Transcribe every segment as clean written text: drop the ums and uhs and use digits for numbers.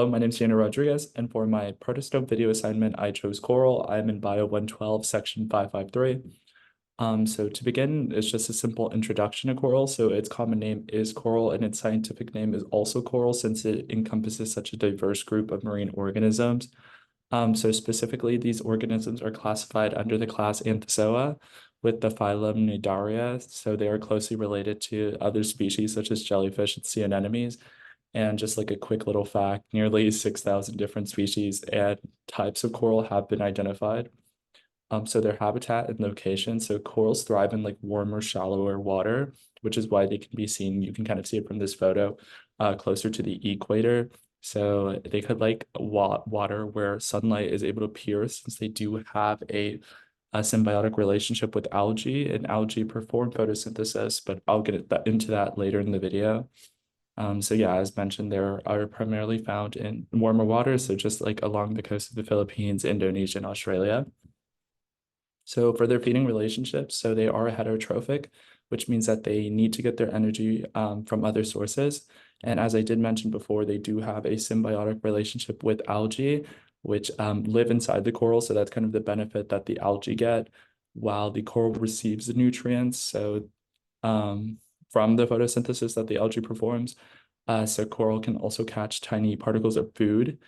Hello, my name is Jana Rodriguez, and for my Protostome video assignment, I chose coral. I'm in Bio 112, section 553. So to begin, it's just a simple introduction to coral. So its common name is coral, and its scientific name is also coral since it encompasses such a diverse group of marine organisms. So specifically, these organisms are classified under the class Anthozoa with the phylum Cnidaria. So they are closely related to other species such as jellyfish and sea anemones. And just like a quick little fact, nearly 6,000 different species and types of coral have been identified. So their habitat and location. So corals thrive in like warmer, shallower water, which is why they can be seen. You can kind of see it from this photo, closer to the equator. So they could like water where sunlight is able to pierce, since they do have a symbiotic relationship with algae, and algae perform photosynthesis, but I'll get into that later in the video. So yeah, as mentioned, they are primarily found in warmer waters, so just like along the coast of the Philippines, Indonesia, and Australia. So for their feeding relationships, so they are heterotrophic, which means that they need to get their energy from other sources. And as I did mention before, they do have a symbiotic relationship with algae, which live inside the coral. So that's kind of the benefit that the algae get, while the coral receives the nutrients. So um, from the photosynthesis that the algae performs. So coral can also catch tiny particles of food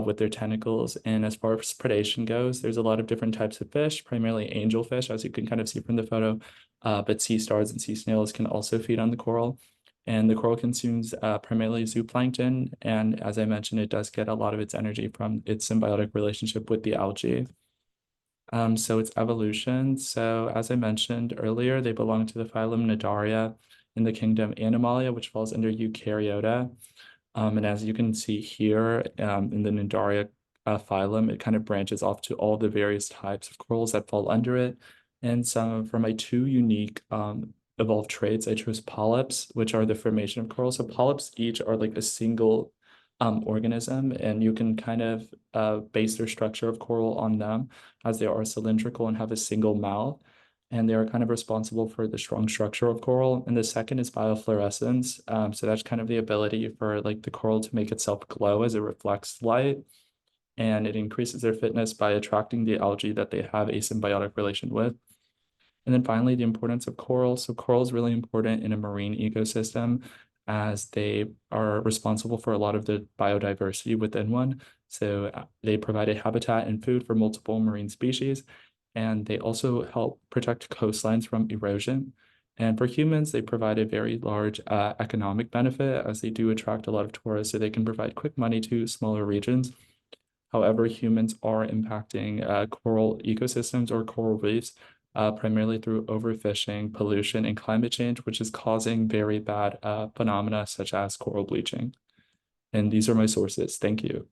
with their tentacles. And as far as predation goes, there's a lot of different types of fish, primarily angelfish, as you can kind of see from the photo. But sea stars and sea snails can also feed on the coral. And the coral consumes primarily zooplankton. And as I mentioned, it does get a lot of its energy from its symbiotic relationship with the algae. So it's evolution. So as I mentioned earlier, they belong to the phylum Cnidaria in the kingdom Animalia, which falls under Eukaryota. And as you can see here, in the Cnidaria phylum, it kind of branches off to all the various types of corals that fall under it. And some from my two unique evolved traits, I chose polyps, which are the formation of corals. So polyps each are like a single organism, and you can kind of base their structure of coral on them, as they are cylindrical and have a single mouth. And they are kind of responsible for the strong structure of coral. And the second is biofluorescence. So that's kind of the ability for like the coral to make itself glow as it reflects light. And it increases their fitness by attracting the algae that they have a symbiotic relation with. And then finally, the importance of coral. So coral is really important in a marine ecosystem, as they are responsible for a lot of the biodiversity within one. So they provide a habitat and food for multiple marine species, and they also help protect coastlines from erosion. And for humans, they provide a very large economic benefit, as they do attract a lot of tourists, so they can provide quick money to smaller regions. However, humans are impacting coral ecosystems or coral reefs, primarily through overfishing, pollution, and climate change, which is causing very bad phenomena such as coral bleaching. And these are my sources. Thank you.